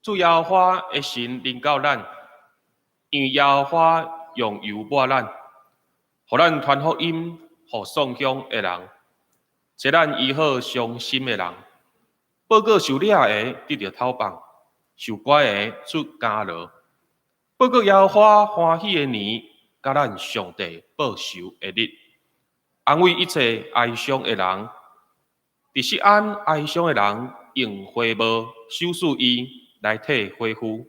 主耶和华的神临到咱，因为耶和华用油抹咱，互咱传福音，互送乡的人，使咱医好伤心的人，报告受掠的得到讨放，受拐的出监牢，报告耶和华欢喜的年，甲咱上帝报仇的日，安慰一切哀伤的人。伫锡安哀伤的人用花帽手术伊来替恢复，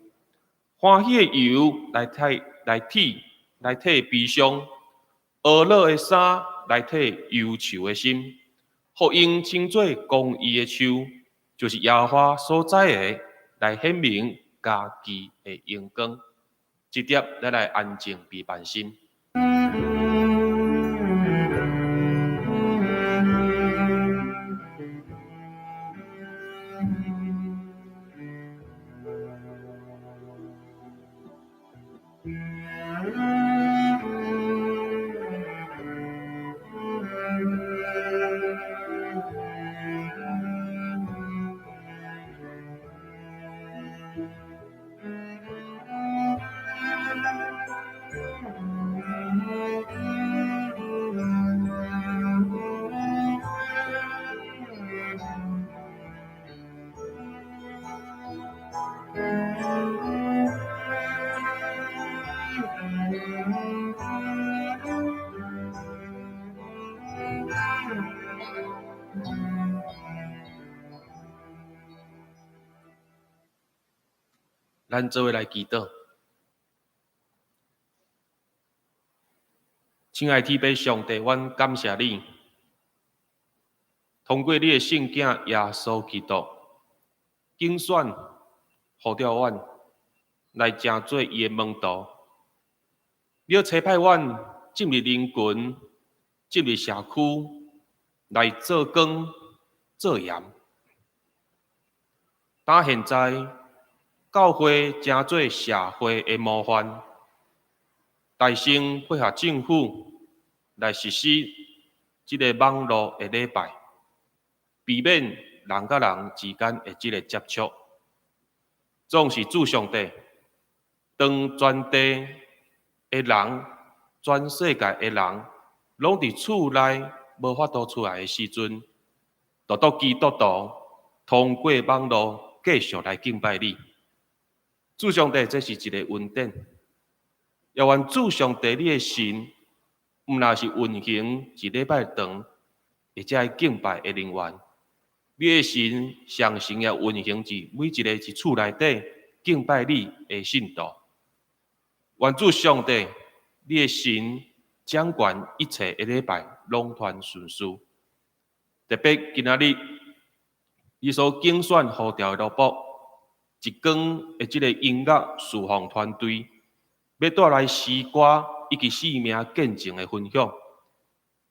欢喜的油来替悲伤，懊恼的衫来替忧愁的心，互因称作公义的树，就是耶和华所在的，来显明家己的荣光。这点咱来安静陪伴心。咱做伙来祈祷，亲爱的天父上帝，阮感谢你，通过你的圣囝耶稣基督，竞选呼召阮来成做伊的门徒。你要差派阮进入人群，进入社区，来做光、做盐。但现在，教会成做社会的模范，大声配合政府来实施这个网络的礼拜，避免人甲人之间的这个接触。总是主上帝，当全地的人、全世界的人，拢伫厝内无法度出来的时阵，独独基督徒通过网络继续来敬拜你。主上帝，这是一个恩典。也愿主上帝你的神，毋若是运行一礼拜长，或者敬拜的人员，你的神常常也运行至每一个厝内底敬拜你的信徒。愿主上帝，你的神掌管一切的礼拜，拢团顺遂。特别今仔日，你所竞选呼召的萝卜。一光的这个音乐侍奉团队，要带来诗歌以及生命见证的分享。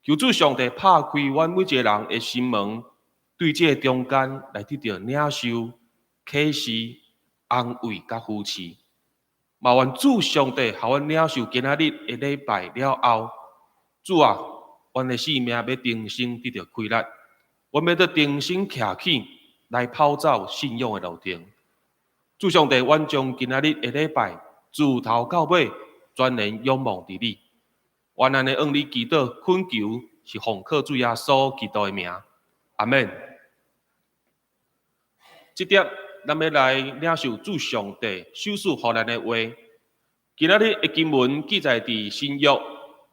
求主上帝拍开阮每一个人的心门，对这个中间来得到领受、启示、安慰甲扶持。嘛愿主上帝互阮领受今仔日的礼拜了后，主啊，阮的生命要重新得到开力，阮要得重新徛起来跑走信仰的路程。主上帝，阮将今仔日的礼拜自头到尾全然仰望伫你。愿安尼向你祈祷恳求，是奉靠主耶稣基督的名，阿门。这点，咱要来领受主上帝授予予咱的话。今仔日的经文记载伫新约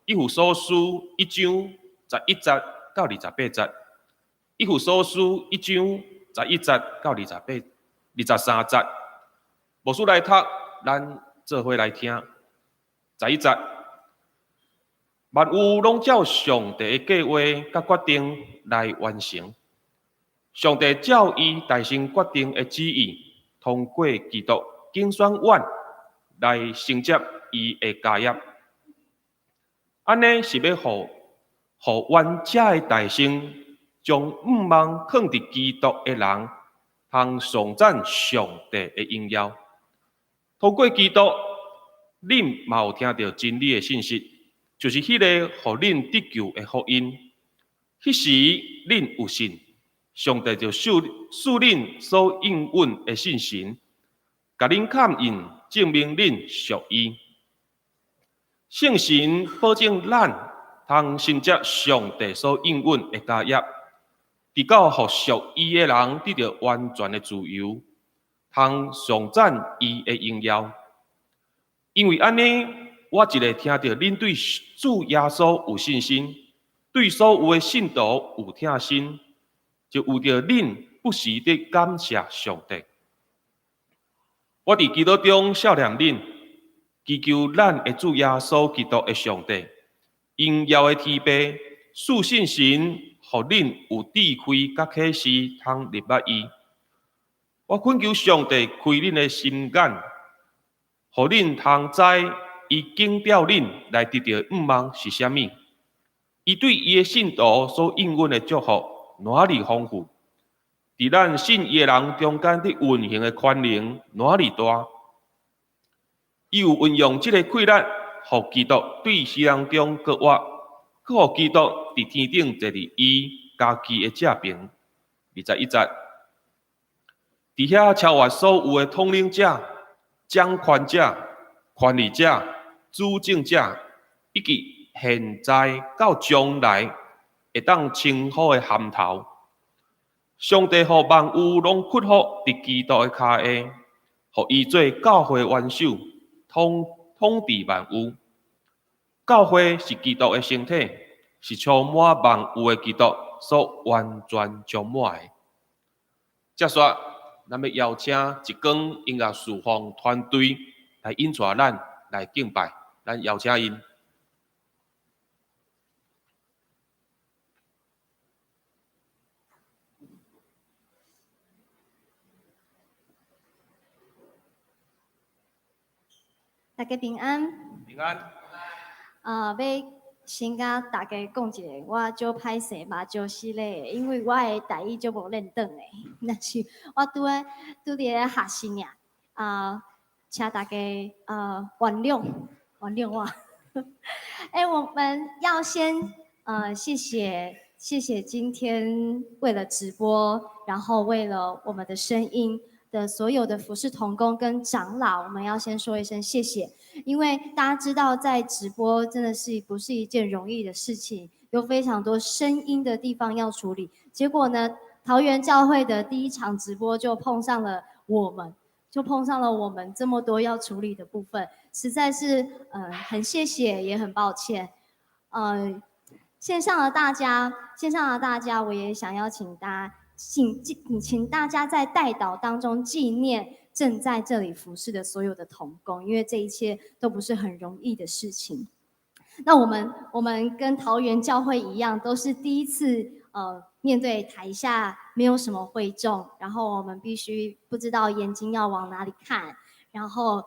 以弗所书1章11节到28节，以弗所书1章11节到23节。无需来读，咱做伙来听。11节，万物拢照上帝的计划甲决定来完成。上帝照伊大成决定的旨意，通过基督竞选阮来承接伊的家业。安尼是要互阮遮的大成，将毋望放伫基督的人，通上赞上帝的荣耀。通过基督，恁嘛有听到真理的信息，就是迄个互恁得救的福音。迄时恁有信，上帝就赐恁所应允的信心，甲恁勘印，证明恁属伊。圣神保证咱通承接上帝所应允的家业，直到互属伊的人得到完全的自由，通上赞伊的荣耀。因为安尼，我一个听到恁对主耶稣有信心，对所有的信徒有疼心，就有着恁不时的感谢上帝。我伫基督中少年恁，祈求咱的主耶稣基督的上帝，荣耀的天父，赐信神，互恁有智慧甲启示，通入捌伊。我恳求上帝开恁的心眼，互恁通知伊警调恁来得到毋望是啥物。伊对伊的信徒所应允的祝福，哪里丰富？伫咱信伊的人中间的运行的权能，哪里大？伊有运用这个气力，互基督对世人中各活，佮互基督伫天顶坐伫伊家己的正边。21节，伫遐超越所有的统领者、掌权者、权力者、主政者，以及现在到将来会当称呼的含头。上帝互万有拢屈服伫基督的骹下，互伊做教会元首，统治万有。教会是基督的身体，是充满万有的基督所完全充满的。接续，咱要邀请一光音乐侍奉团队来引带咱来敬拜，咱邀请因。大家平安。平安。要先甲大家讲一个，我就歹势嘛，就是咧，因为我的台语就无认得诶，但是我拄伫咧学习尔。请大家原谅我。我们要先谢谢今天为了直播，然后为了我们的声音的所有的服侍同工跟长老，我们要先说一声谢谢，因为大家知道在直播真的是不是一件容易的事情，有非常多声音的地方要处理。结果呢，桃园教会的第一场直播就碰上了我们这么多要处理的部分，实在是很谢谢，也很抱歉。线上的大家，我也想邀请大家。请大家在代祷当中纪念正在这里服侍的所有的同工，因为这一切都不是很容易的事情。那我们跟桃园教会一样，都是第一次面对台下没有什么会众，然后我们必须不知道眼睛要往哪里看，然后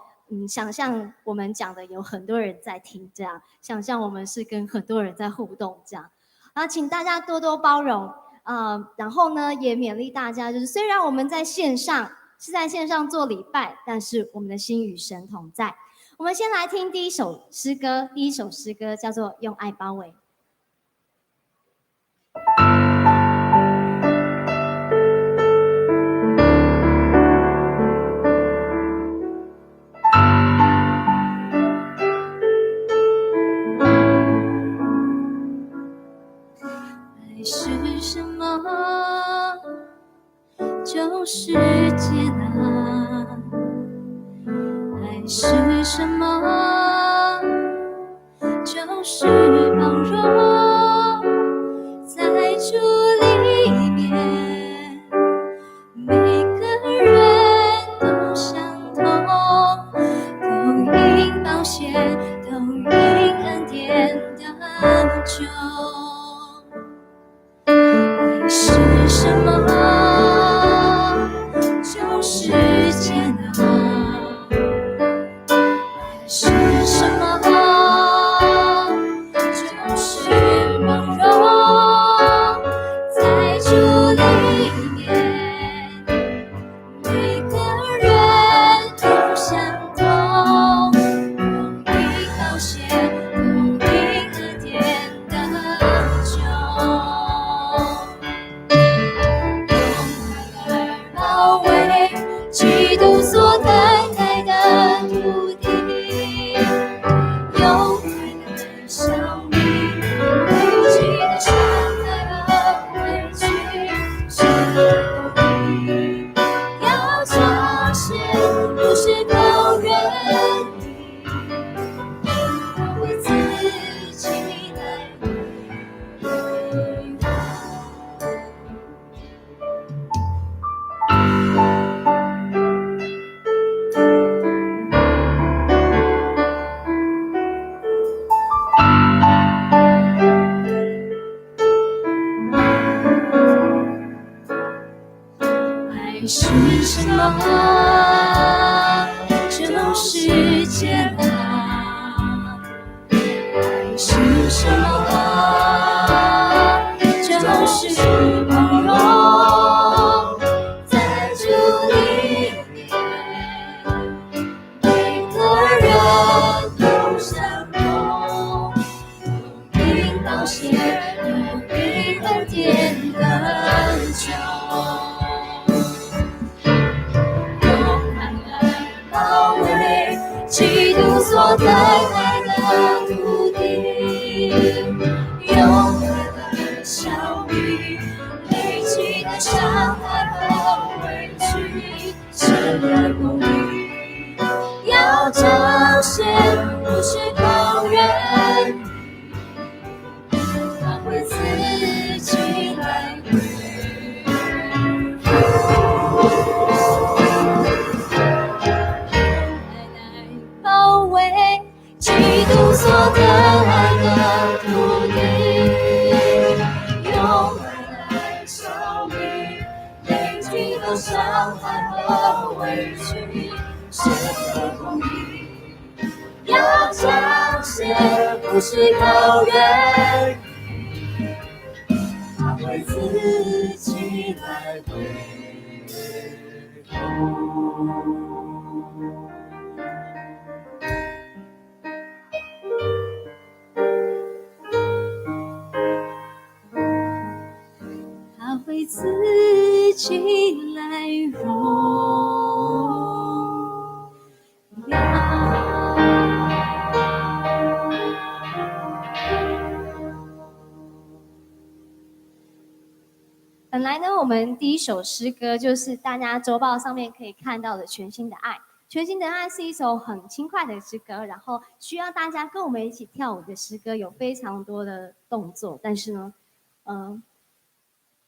想象我们讲的有很多人在听，这样想象我们是跟很多人在互动，这样。然后请大家多多包容。然后呢，也勉励大家，就是虽然我们在线上做礼拜，但是我们的心与神同在。我们先来听第一首诗歌叫做《用爱包围》。爱是什么？就是接纳。爱是什么？就是包容。在主里面，每个人都相同，都因宝血，都因恩典得救。爱是什么？就是接纳。爱是什么？爱是什么？就是接纳。爱是什么？就是包容。在主里面，每个人都相同，有并到血，有并恩典的酒。包围基督所带来的土地，用爱来消弭累积的伤害和委屈，神的公义要彰显，不是口愿，他会自己来回。包围基督所得来的土地，用爱来消弭累积的伤害和委屈，神的公义要彰显，不是口愿，他会自己来回。他会自己来荣耀。本来呢，我们第一首诗歌就是大家周报上面可以看到的《全新的爱》。《全新的爱》是一首很轻快的诗歌，然后需要大家跟我们一起跳舞的诗歌，有非常多的动作。但是呢，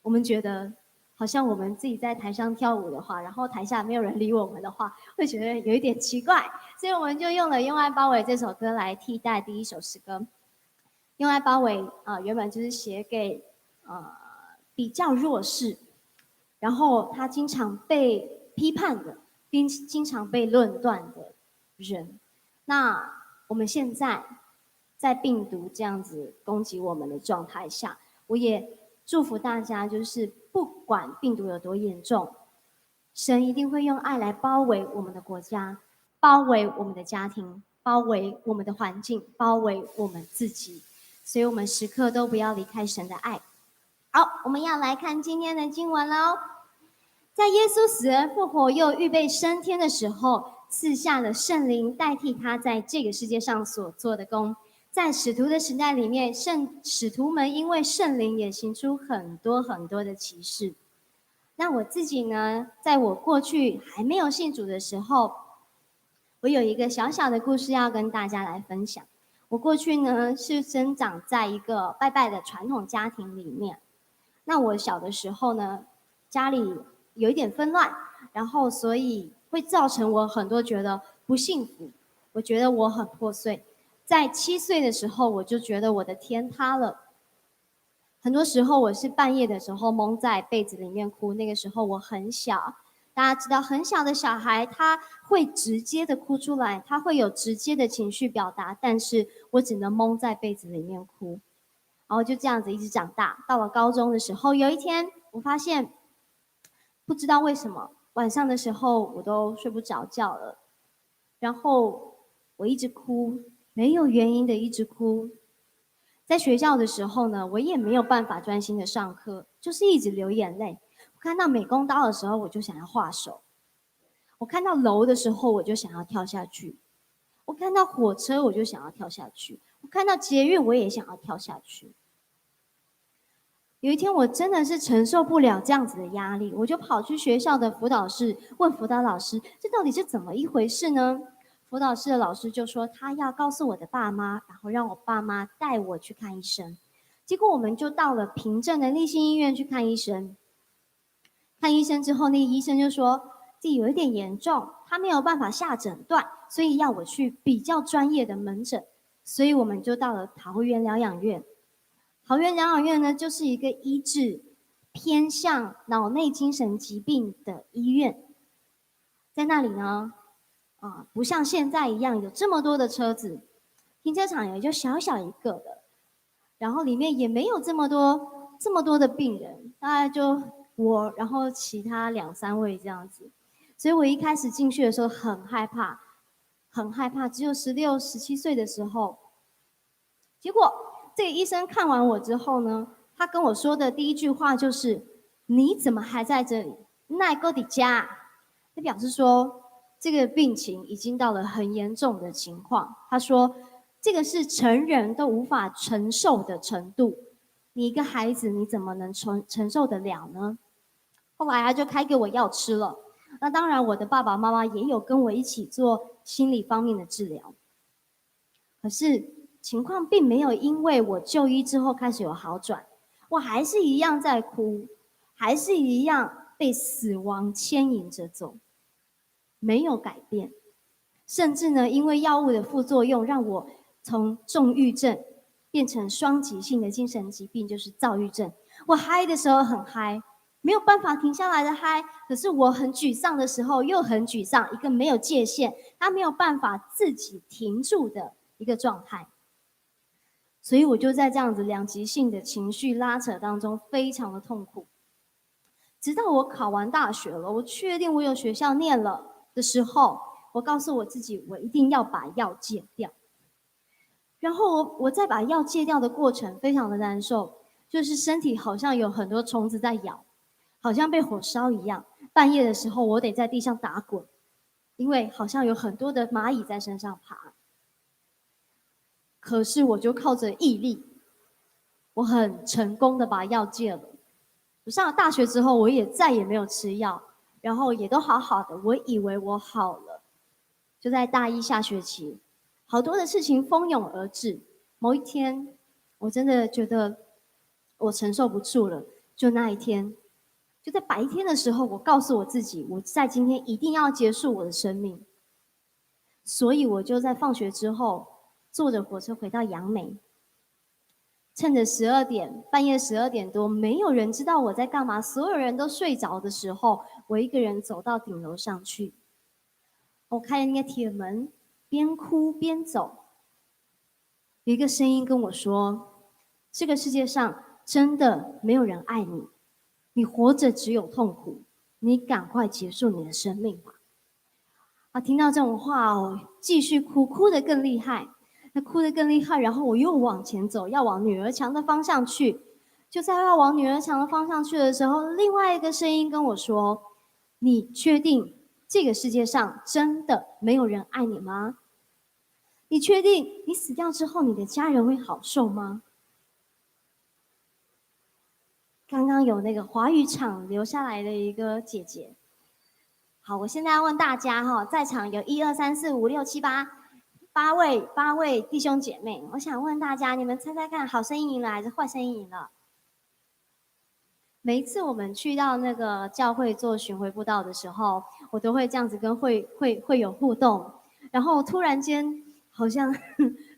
我们觉得好像我们自己在台上跳舞的话，然后台下没有人理我们的话，会觉得有一点奇怪，所以我们就用了《用爱包围》这首歌来替代第一首诗歌。《用爱包围》原本就是写给比较弱势，然后他经常被批判的，并经常被论断的人。那我们现在在病毒这样子攻击我们的状态下，我也祝福大家，就是不管病毒有多严重，神一定会用爱来包围我们的国家，包围我们的家庭，包围我们的环境，包围我们自己。所以我们时刻都不要离开神的爱。好，我们要来看今天的经文喽。在耶稣死而复活又预备升天的时候，赐下了圣灵代替他在这个世界上所做的工。在使徒的时代里面，使徒们因为圣灵也行出很多很多的奇事。那我自己呢，在我过去还没有信主的时候，我有一个小小的故事要跟大家来分享。我过去呢是生长在一个拜拜的传统家庭里面。那我小的时候呢，家里有一点纷乱，然后所以会造成我很多觉得不幸福，我觉得我很破碎。在7岁的时候，我就觉得我的天塌了。很多时候我是半夜的时候蒙在被子里面哭，那个时候我很小。大家知道很小的小孩他会直接的哭出来，他会有直接的情绪表达，但是我只能蒙在被子里面哭。然后就这样子一直长大，到了高中的时候，有一天我发现不知道为什么晚上的时候我都睡不着觉了，然后我一直哭，没有原因的一直哭。在学校的时候呢，我也没有办法专心的上课，就是一直流眼泪。我看到美工刀的时候我就想要划手，我看到楼的时候我就想要跳下去，我看到火车我就想要跳下去，我看到捷运我也想要跳下去。有一天我真的是承受不了这样子的压力，我就跑去学校的辅导室问辅导老师，这到底是怎么一回事呢？辅导室的老师就说他要告诉我的爸妈，然后让我爸妈带我去看医生。结果我们就到了平镇的立新医院去看医生。看医生之后，那个医生就说自己有一点严重，他没有办法下诊断，所以要我去比较专业的门诊。所以我们就到了桃园疗养院。桃园疗养院呢，就是一个医治偏向脑内精神疾病的医院。在那里呢，不像现在一样有这么多的车子，停车场也就小小一个的，然后里面也没有这么多的病人，大概就我，然后其他2、3位这样子。所以我一开始进去的时候很害怕，很害怕。只有16、17岁的时候，结果这个医生看完我之后呢，他跟我说的第一句话就是：“你怎么还在这里？奈哥底家。”他表示说，这个病情已经到了很严重的情况。他说，这个是成人都无法承受的程度，你一个孩子你怎么能承受得了呢？后来他就开给我药吃了。那当然，我的爸爸妈妈也有跟我一起做心理方面的治疗。可是情况并没有因为我就医之后开始有好转，我还是一样在哭，还是一样被死亡牵引着走，没有改变。甚至呢，因为药物的副作用，让我从重郁症变成双极性的精神疾病，就是躁郁症。我嗨的时候很嗨，没有办法停下来的嗨，可是我很沮丧的时候又很沮丧，一个没有界限，他没有办法自己停住的一个状态。所以我就在这样子两极性的情绪拉扯当中非常的痛苦。直到我考完大学了，我确定我有学校念了的时候，我告诉我自己，我一定要把药戒掉。然后我在把药戒掉的过程非常的难受，就是身体好像有很多虫子在咬，好像被火烧一样。半夜的时候，我得在地上打滚，因为好像有很多的蚂蚁在身上爬。可是我就靠着毅力，我很成功的把药戒了。我上了大学之后，我也再也没有吃药，然后也都好好的，我以为我好了。就在大一下学期，好多的事情蜂拥而至。某一天，我真的觉得我承受不住了。就那一天，就在白天的时候，我告诉我自己，我在今天一定要结束我的生命。所以我就在放学之后，坐着火车回到杨梅。趁着半夜12点多，没有人知道我在干嘛，所有人都睡着的时候，我一个人走到顶楼上去。我开着那个铁门，边哭边走。有一个声音跟我说：“这个世界上真的没有人爱你，你活着只有痛苦，你赶快结束你的生命吧。”听到这种话，我继续哭，哭得更厉害。那哭得更厉害，然后我又往前走，要往女儿墙的方向去。就在要往女儿墙的方向去的时候，另外一个声音跟我说：“你确定这个世界上真的没有人爱你吗？你确定你死掉之后，你的家人会好受吗？”刚刚有那个华语场留下来的一个姐姐。好，我现在要问大家哈，在场有1、2、3、4、5、6、7、8位弟兄姐妹，我想问大家，你们猜猜看，好声音赢了还是坏声音赢了？每一次我们去到那个教会做巡回布道的时候，我都会这样子跟会有互动，然后突然间好像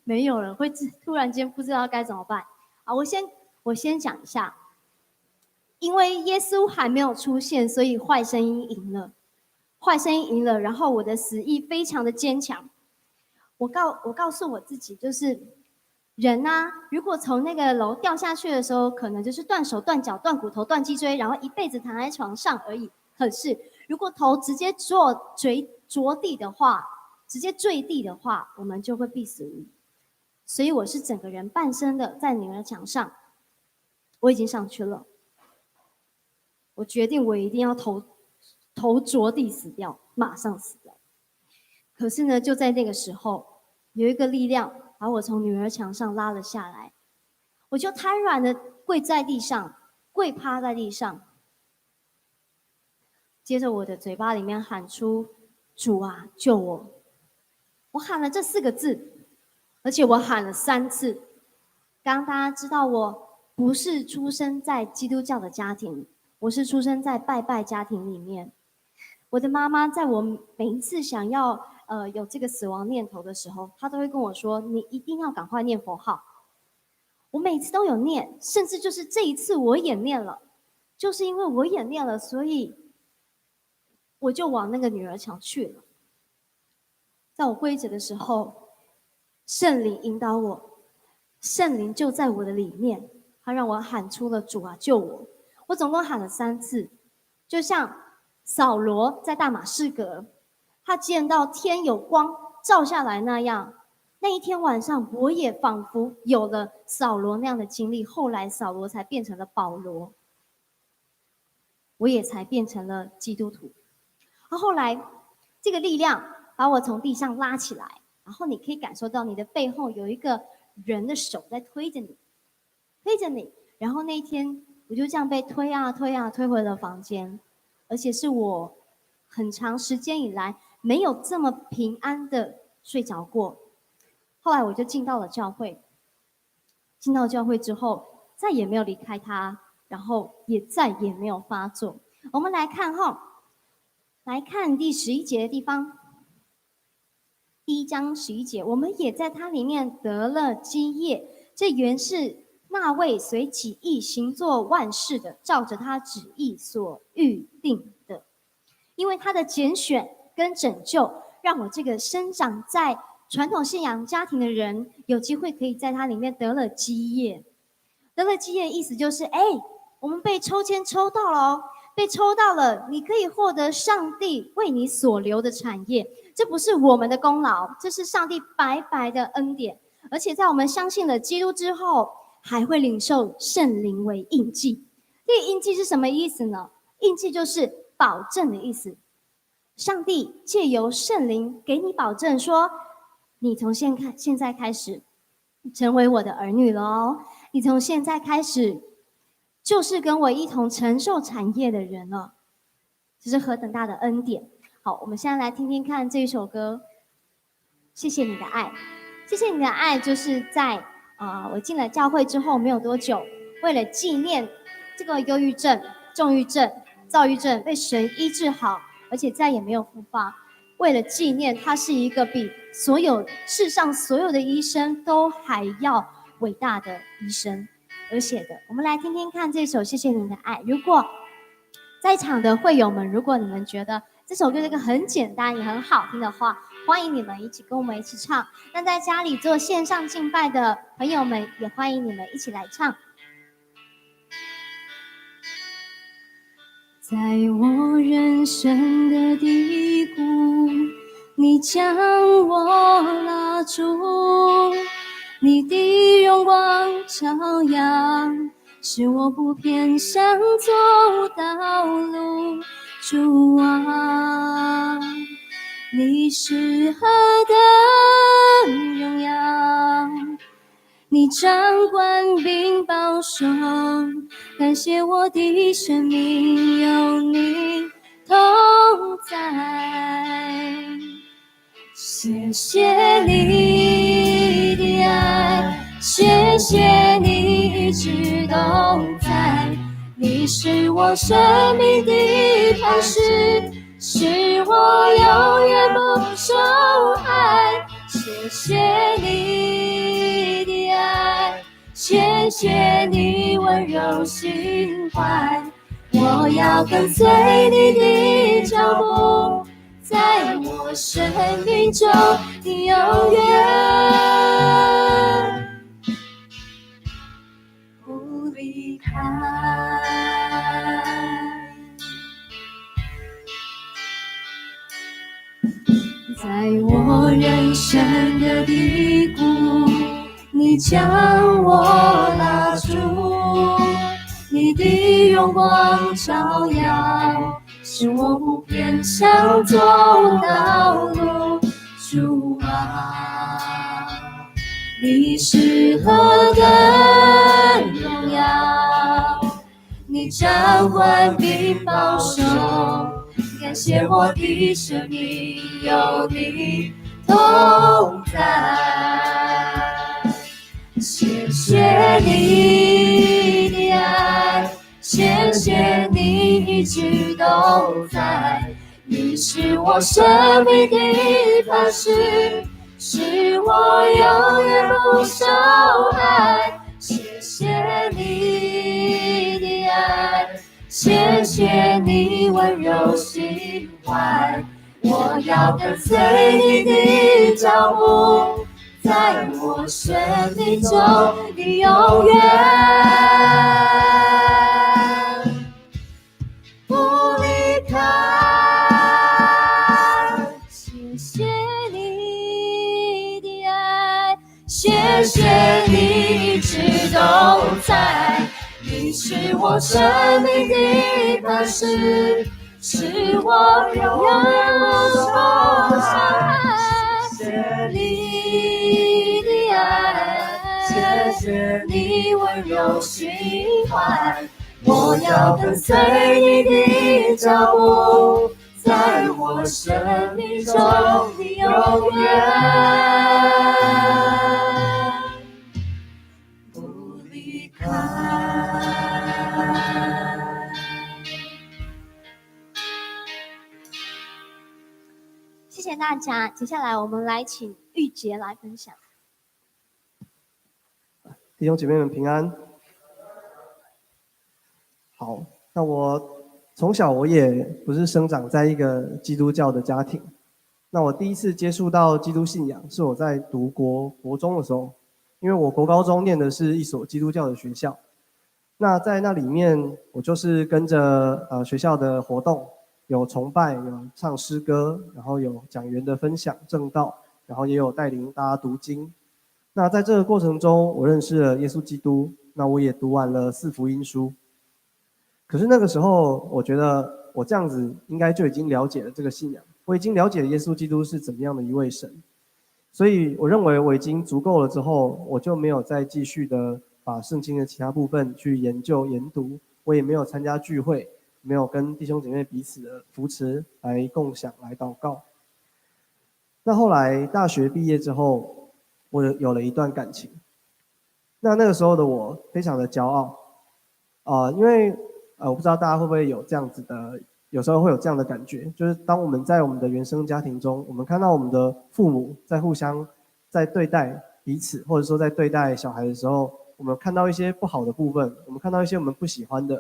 没有了，会突然间不知道该怎么办。我先讲一下，因为耶稣还没有出现，所以坏声音赢了。坏声音赢了，然后我的死意非常的坚强。我告诉我自己，就是人啊，如果从那个楼掉下去的时候，可能就是断手、断脚、断骨头、断脊椎，然后一辈子躺在床上而已。可是如果头直接着地的话，直接坠地的话，我们就会必死无疑。所以我是整个人半身的在女儿墙上，我已经上去了。我决定我一定要头着地死掉，马上死掉。可是呢，就在那个时候，有一个力量把我从女儿墙上拉了下来，我就瘫软的跪趴在地上。接着我的嘴巴里面喊出：“主啊，救我！”我喊了这4个字，而且我喊了3次。刚刚大家知道，我不是出生在基督教的家庭，我是出生在拜拜家庭里面。我的妈妈在我每一次想要有这个死亡念头的时候，她都会跟我说：“你一定要赶快念佛号。”我每次都有念，甚至就是这一次我也念了，就是因为我也念了，所以我就往那个女儿墙去了。在我跪着的时候，圣灵引导我，圣灵就在我的里面，他让我喊出了主啊救我。我总共喊了3次，就像扫罗在大马士革，他见到天有光照下来那样。那一天晚上，我也仿佛有了扫罗那样的经历。后来扫罗才变成了保罗，我也才变成了基督徒。后来这个力量把我从地上拉起来，然后你可以感受到你的背后有一个人的手在推着你，推着你。然后那一天我就这样被推啊推啊推回了房间，而且是我很长时间以来没有这么平安的睡着过。后来我就进到了教会，进到教会之后再也没有离开他，然后也再也没有发作。我们来看来看第11节的地方，第1章11节，我们也在它里面得了基业，这原是那位随己意行作万事的，照着他旨意所预定的。因为他的拣选跟拯救，让我这个生长在传统信仰家庭的人，有机会可以在它里面得了基业。得了基业的意思就是，我们被抽签抽到了哦，被抽到了，你可以获得上帝为你所留的产业。这不是我们的功劳，这是上帝白白的恩典。而且在我们相信了基督之后，还会领受圣灵为印记。这个印记是什么意思呢？印记就是保证的意思。上帝借由圣灵给你保证说，你从现在开始成为我的儿女了哦，你从现在开始就是跟我一同承受产业的人了。这是何等大的恩典。好，我们现在来听听看这一首歌，谢谢你的爱。谢谢你的爱，就是在我进了教会之后没有多久，为了纪念这个忧郁症、重郁症、躁郁症被神医治好，而且再也没有复发，为了纪念他是一个比世上所有的医生都还要伟大的医生而写的。我们来听听看这首谢谢你的爱。如果在场的会友们，如果你们觉得这首歌是一个很简单也很好听的话，欢迎你们一起跟我们一起唱。那在家里做线上敬拜的朋友们，也欢迎你们一起来唱。在我人生的低谷，你将我拉住，你的荣光照耀，使我不偏向走道路。主啊，你是何等荣耀，你掌管并保守，感谢我的生命有你同在。谢谢你的爱，谢谢你一直都在，你是我生命的磐石，是我永远不受害。谢谢你的爱，谢谢你温柔心怀，我要跟随你的脚步，在我生命中永远不离开。在我人生的低谷，你将我拉住，你的荣光照耀，使我不偏向走道路。主啊，你是何等荣耀，你掌管并保守，感谢我的生命有你同在。谢谢你的爱，谢谢你一直都在，你是我生命的磐石，是我永远不受害。谢谢你的爱，谢谢你温柔心怀，我要跟随你的脚步，在我生命中的永远，不离开。谢谢你的爱，谢谢你一直都在，你是我生命的磐石，是我永远无所伤害。你的爱，谢谢你温柔心怀，我要跟随你的脚步，在我生命中的永远，不离开。谢谢大家。接下来我们来请玉洁来分享。弟兄姐妹们平安。好，那从小我也不是生长在一个基督教的家庭。那我第一次接触到基督信仰是我在读国中的时候，因为我国高中念的是一所基督教的学校。那在那里面，我就是跟着学校的活动，有崇拜，有唱诗歌，然后有讲员的分享正道，然后也有带领大家读经。那在这个过程中，我认识了耶稣基督，那我也读完了4福音书。可是那个时候，我觉得我这样子应该就已经了解了这个信仰，我已经了解了耶稣基督是怎么样的一位神，所以我认为我已经足够了之后，我就没有再继续的把圣经的其他部分去研究研读，我也没有参加聚会，没有跟弟兄姐妹彼此的扶持来共享来祷告。那后来大学毕业之后，我有了一段感情。那个时候的我非常的骄傲，因为我不知道大家会不会有这样子的，有时候会有这样的感觉，就是当我们在我们的原生家庭中，我们看到我们的父母在互相在对待彼此，或者说在对待小孩的时候，我们看到一些不好的部分，我们看到一些我们不喜欢的，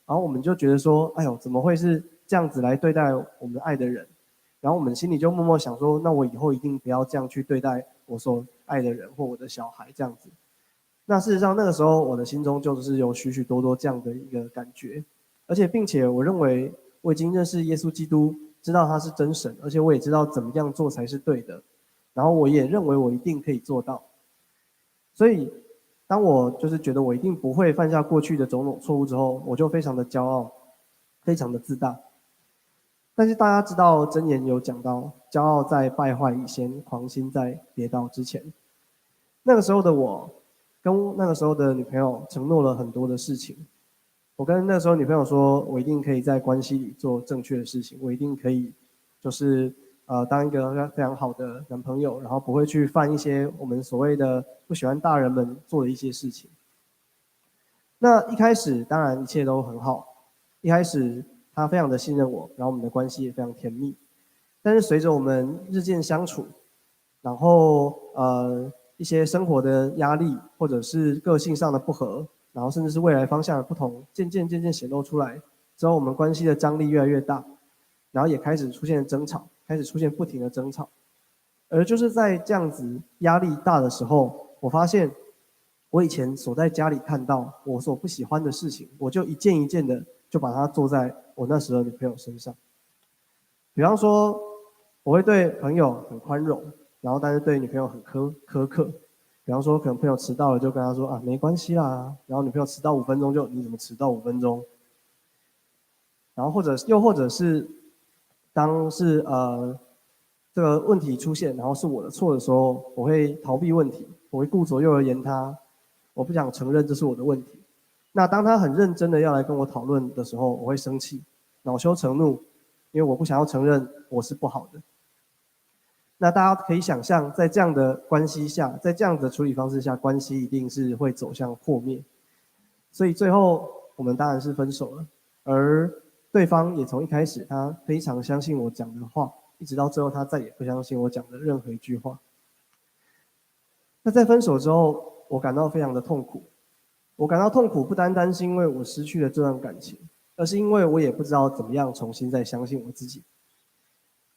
然后我们就觉得说，哎呦，怎么会是这样子来对待我们爱的人？然后我们心里就默默想说，那我以后一定不要这样去对待我所爱的人或我的小孩这样子。那事实上那个时候我的心中就是有许许多多这样的一个感觉，而且并且我认为我已经认识耶稣基督，知道他是真神，而且我也知道怎么样做才是对的，然后我也认为我一定可以做到。所以当我就是觉得我一定不会犯下过去的种种错误之后，我就非常的骄傲，非常的自大。但是大家知道箴言有讲到，骄傲在败坏以先，狂心在跌倒之前。那个时候的我跟那个时候的女朋友承诺了很多的事情。我跟那个时候女朋友说，我一定可以在关系里做正确的事情，我一定可以就是当一个非常好的男朋友，然后不会去犯一些我们所谓的不喜欢大人们做的一些事情。那一开始当然一切都很好，一开始他非常的信任我，然后我们的关系也非常甜蜜。但是随着我们日渐相处，然后一些生活的压力，或者是个性上的不合，然后甚至是未来方向的不同，渐渐显露出来之后，我们关系的张力越来越大，然后也开始出现争吵，开始出现不停的争吵。而就是在这样子压力大的时候，我发现我以前所在家里看到我所不喜欢的事情，我就一件一件的就把它做在我那时候的女朋友身上。比方说我会对朋友很宽容，然后但是对女朋友很苛刻。比方说可能朋友迟到了就跟他说啊没关系啦，然后女朋友迟到5分钟就你怎么迟到5分钟？然后又或者是当是这个问题出现，然后是我的错的时候，我会逃避问题，我会顾左右而言他，我不想承认这是我的问题。那当他很认真的要来跟我讨论的时候，我会生气，恼羞成怒，因为我不想要承认我是不好的。那大家可以想象，在这样的关系下，在这样的处理方式下，关系一定是会走向破灭。所以最后我们当然是分手了，而对方也从一开始他非常相信我讲的话，一直到最后他再也不相信我讲的任何一句话。那在分手之后，我感到非常的痛苦。我感到痛苦不单单是因为我失去了这段感情，而是因为我也不知道怎么样重新再相信我自己。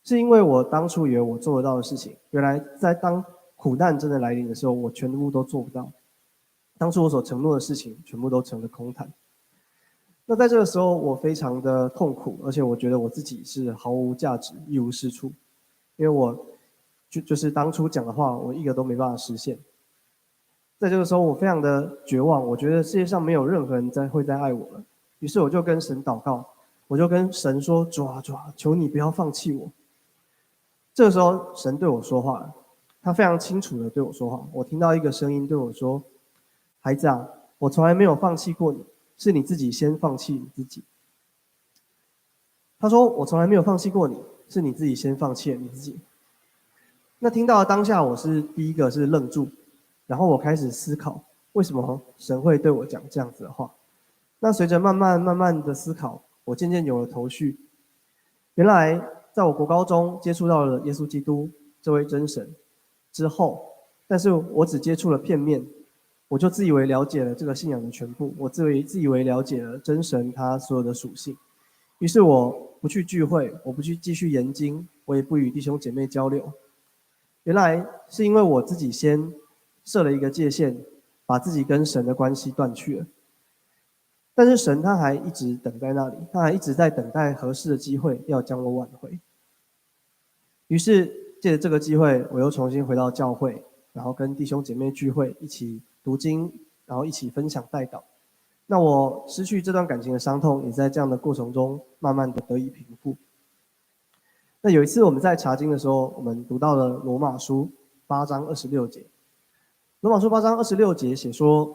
是因为我当初以为我做得到的事情，原来在当苦难真的来临的时候，我全部都做不到。当初我所承诺的事情，全部都成了空谈。那在这个时候，我非常的痛苦，而且我觉得我自己是毫无价值、一无是处，因为我就是当初讲的话，我一个都没办法实现。在这个时候，我非常的绝望，我觉得世界上没有任何人会再爱我了。于是我就跟神祷告，我就跟神说：主啊，主啊，求你不要放弃我。这个时候，神对我说话了，他非常清楚的对我说话。我听到一个声音对我说：孩子啊，我从来没有放弃过你，是你自己先放弃你自己。他说：我从来没有放弃过你，是你自己先放弃了你自己。那听到当下，我是第一个是愣住，然后我开始思考，为什么神会对我讲这样子的话。那随着慢慢的思考，我渐渐有了头绪。原来在我国高中接触到了耶稣基督这位真神之后，但是我只接触了片面，我就自以为了解了这个信仰的全部，我自以为了解了真神他所有的属性。于是我不去聚会，我不去继续研经，我也不与弟兄姐妹交流。原来是因为我自己先设了一个界限，把自己跟神的关系断去了。但是神他还一直等在那里，他还一直在等待合适的机会要将我挽回。于是借着这个机会，我又重新回到教会，然后跟弟兄姐妹聚会，一起读经，然后一起分享代祷。那我失去这段感情的伤痛，也在这样的过程中慢慢的得以平复。那有一次我们在查经的时候，我们读到了罗马书8章26节。罗马书8章26节写说：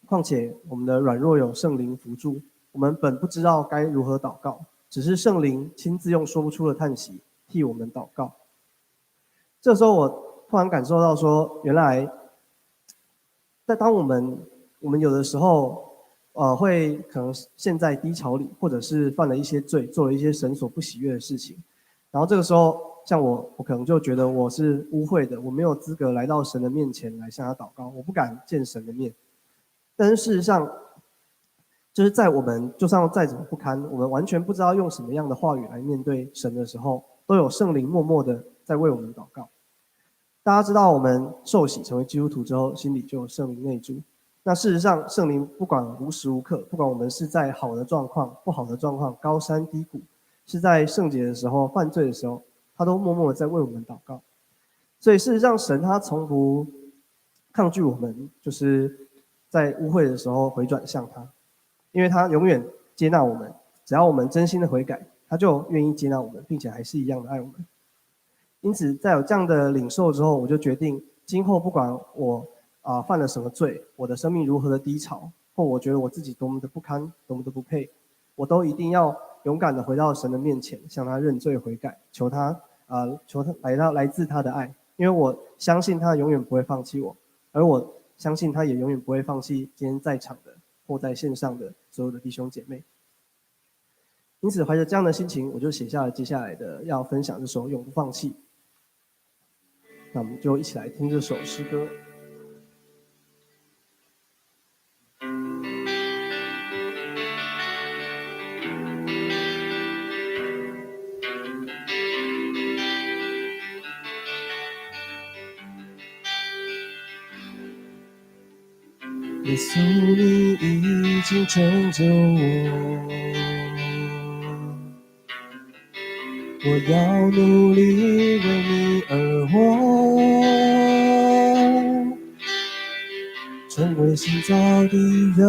况且我们的软弱有圣灵扶助，我们本不知道该如何祷告，只是圣灵亲自用说不出的叹息替我们祷告。这时候我突然感受到说，原来在当我们有的时候会可能陷在低潮里，或者是犯了一些罪，做了一些神所不喜悦的事情，然后这个时候像我可能就觉得我是污秽的，我没有资格来到神的面前来向他祷告，我不敢见神的面。但是事实上，就是在我们就算再怎么不堪，我们完全不知道用什么样的话语来面对神的时候，都有圣灵默默的在为我们祷告。大家知道我们受洗成为基督徒之后，心里就有圣灵内住。那事实上，圣灵不管无时无刻，不管我们是在好的状况、不好的状况、高山低谷，是在圣洁的时候、犯罪的时候，他都默默的在为我们祷告。所以事实上，神他从不抗拒我们，就是在污秽的时候回转向他，因为他永远接纳我们，只要我们真心的悔改，他就愿意接纳我们，并且还是一样的爱我们。因此在有这样的领受之后，我就决定今后不管我犯了什么罪，我的生命如何的低潮，或我觉得我自己多么的不堪，多么的不配，我都一定要勇敢的回到神的面前，向他认罪悔改，求他来自他的爱，因为我相信他永远不会放弃我，而我相信他也永远不会放弃今天在场的或在线上的所有的弟兄姐妹。因此怀着这样的心情，我就写下了接下来的要分享这首《永不放弃》。那我们就一起来听这首诗歌。耶稣，你已经拯救我要努力为你而活，成为新造的人，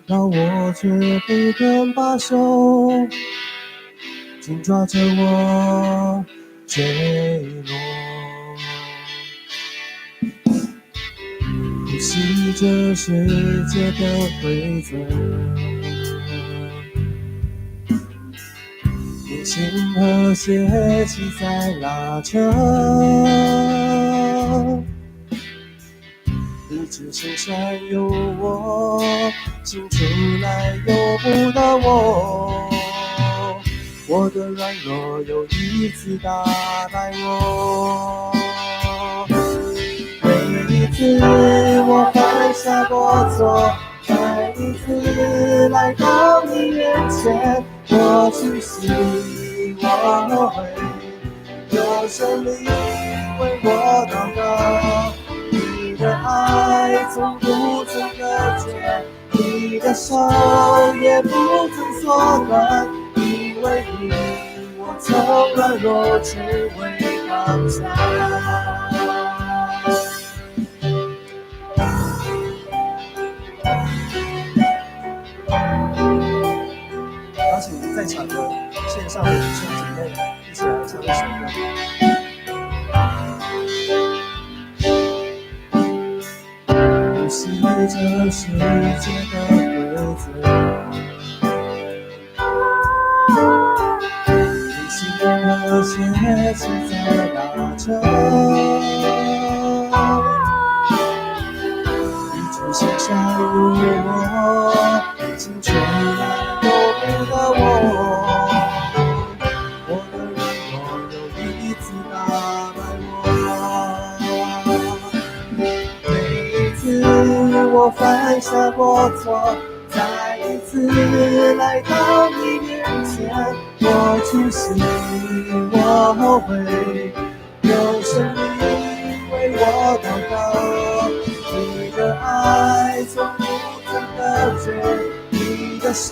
让我却不肯罢手，紧抓着我坠落。不是这世界的规则，年轻和血气在拉扯，日子身上有我，醒出来由不得我，我的软弱又一次打败我。每一次我犯下过错，在你一次来到你面前，我屈膝，我会有生命为我祷告。你的爱从不曾隔绝，你的手也不曾缩短，因为你，我从软弱成为刚强。邀请在场的线上的弟兄姐妹一起来唱一首歌。不是这世界的规则，你心和谐是在拉扯，你出现下入我，清楚都不得我的软弱又一次打败我。每一次我犯下过错，再一次来到你面前，我屈膝，我会有生命为我祷告。你的爱从不曾隔绝，你的手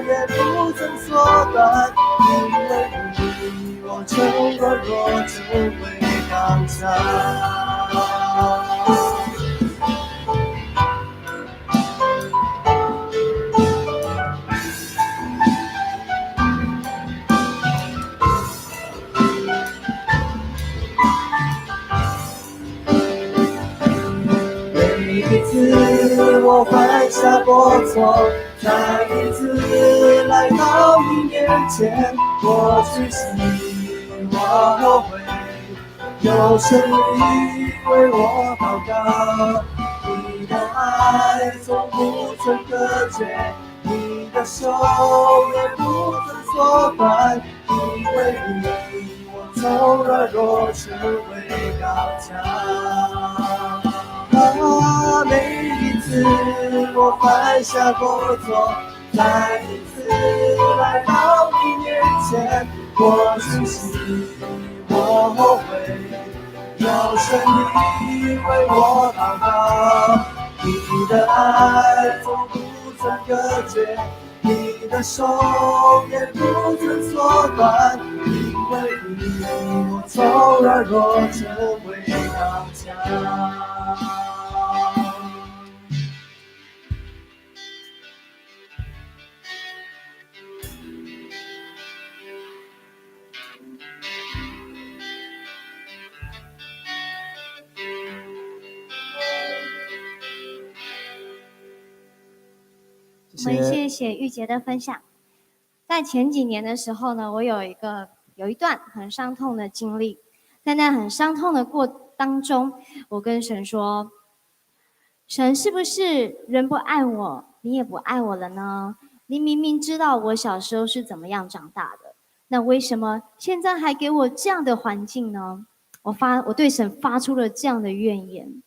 也不曾缩短，因为你，我从软弱成为刚强。每一次我犯下过错，再一次来到你面前，我屈膝，我会有生命为我祷告。你的爱从不曾隔绝，你的手也不曾缩短，因为你，我从软弱成为刚强。每一次我犯下过错，再一次来到你面前，我屈膝，我会有生命为我祷告。你的爱从不曾隔绝，你的手也不曾缩短，因为你，我从软弱成为刚强。我们谢谢玉洁的分享。在前几年的时候呢，我有一段很伤痛的经历，在那很伤痛的当中，我跟神说：神，是不是人不爱我，你也不爱我了呢？你明明知道我小时候是怎么样长大的，那为什么现在还给我这样的环境呢？我对神发出了这样的怨言。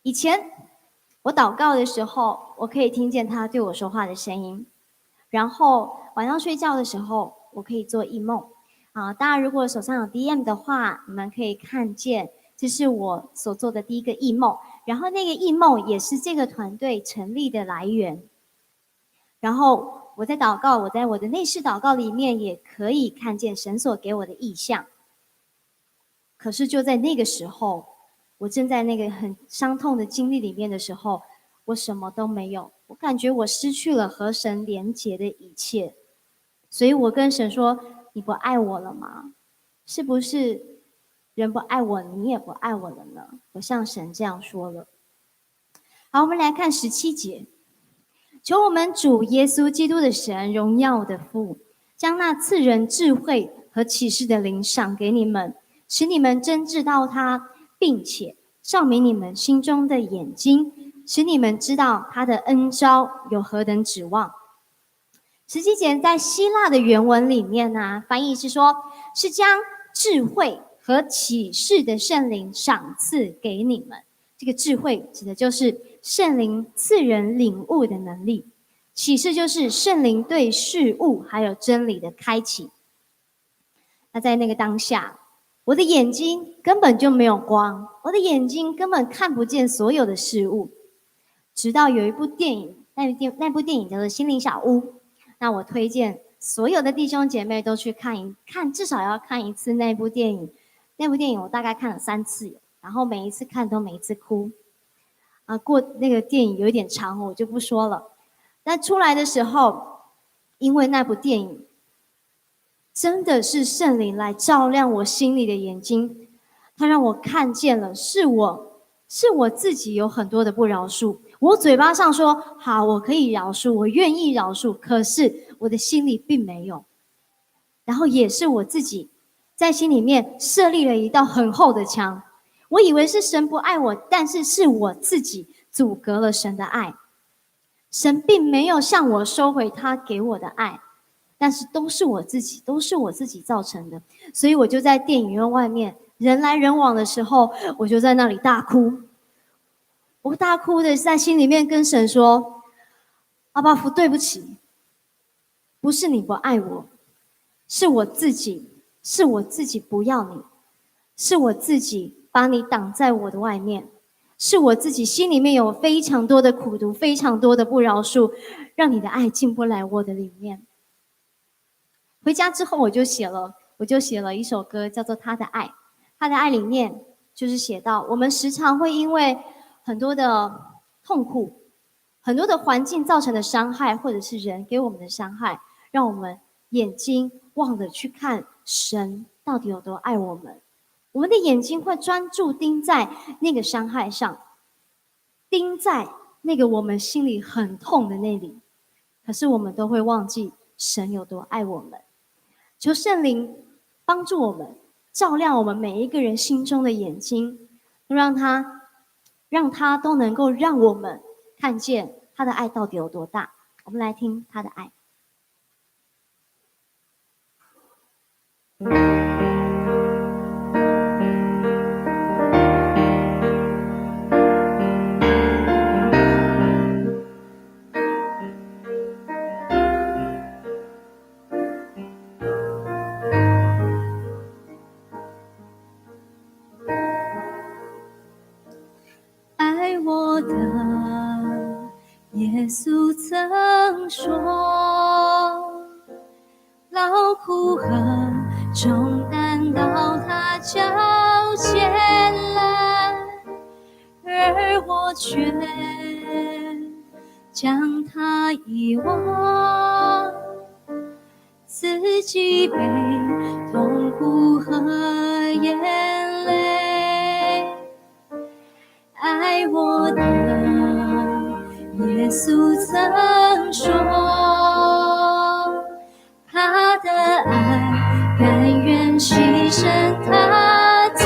以前我祷告的时候，我可以听见他对我说话的声音，然后晚上睡觉的时候，我可以做异梦。当然如果手上有 DM 的话，你们可以看见这是我所做的第一个异梦，然后那个异梦也是这个团队成立的来源。然后我在祷告，我在我的内室祷告里面也可以看见神所给我的意象。可是就在那个时候，我正在那个很伤痛的经历里面的时候，我什么都没有，我感觉我失去了和神连结的一切。所以我跟神说：你不爱我了吗？是不是人不爱我，你也不爱我了呢？我向神这样说了。好，我们来看17节。求我们主耶稣基督的神，荣耀的父，将那赐人智慧和启示的灵赏给你们，使你们真知道他，并且照明你们心中的眼睛，使你们知道他的恩召有何等指望。17节在希腊的原文里面呢，翻译是说，是将智慧和启示的圣灵赏赐给你们。这个智慧指的就是圣灵赐人领悟的能力，启示就是圣灵对事物还有真理的开启。那在那个当下，我的眼睛根本就没有光，我的眼睛根本看不见所有的事物。直到有一部电影，那部电影叫做《心灵小屋》，那我推荐所有的弟兄姐妹都去看一看，至少要看一次那部电影。那部电影我大概看了3次，然后每一次看都每一次哭。过那个电影有一点长，我就不说了。但出来的时候，因为那部电影真的是圣灵来照亮我心里的眼睛，他让我看见了是我自己有很多的不饶恕。我嘴巴上说好，我可以饶恕，我愿意饶恕，可是我的心里并没有。然后也是我自己在心里面设立了一道很厚的墙，我以为是神不爱我，但是是我自己阻隔了神的爱。神并没有向我收回他给我的爱，但是都是我自己造成的。所以我就在电影院外面人来人往的时候，我就在那里大哭。我大哭的在心里面跟神说，阿爸父，对不起，不是你不爱我，是我自己不要你，是我自己把你挡在我的外面，是我自己心里面有非常多的苦毒，非常多的不饶恕，让你的爱进不来我的里面。回家之后我就写了一首歌，叫做《他的爱》。他的爱里面就是写到，我们时常会因为很多的痛苦，很多的环境造成的伤害，或者是人给我们的伤害，让我们眼睛忘了去看神到底有多爱我们。我们的眼睛会专注盯在那个伤害上，盯在那个我们心里很痛的那里，可是我们都会忘记神有多爱我们。求圣灵帮助我们，照亮我们每一个人心中的眼睛，让他都能够让我们看见他的爱到底有多大。我们来听他的爱。爱我的耶稣曾说，劳苦和重担到他脚前来，而我却将他遗忘，自己背痛苦和眼泪。爱我的耶稣曾说，他的爱甘愿牺牲他自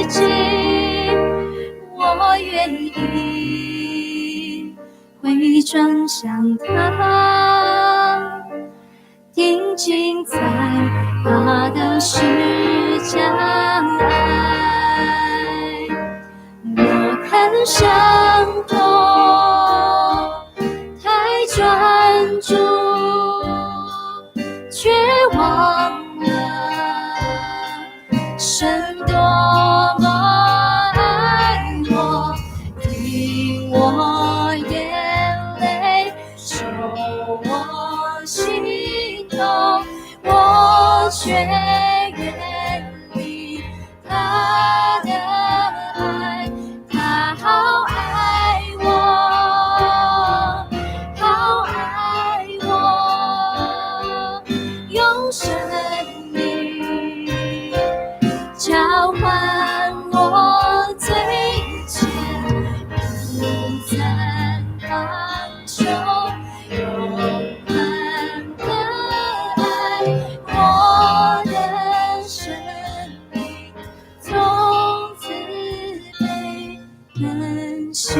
己，我愿意回转向他，定睛在他的十架爱，我看伤痛太专注，却忘了神多么爱我，听我眼泪，受我心痛，我却远离他的爱，他好爱我，好爱我，用生命交换我最前不暂放手，永恒的爱，我的生命从此被更新。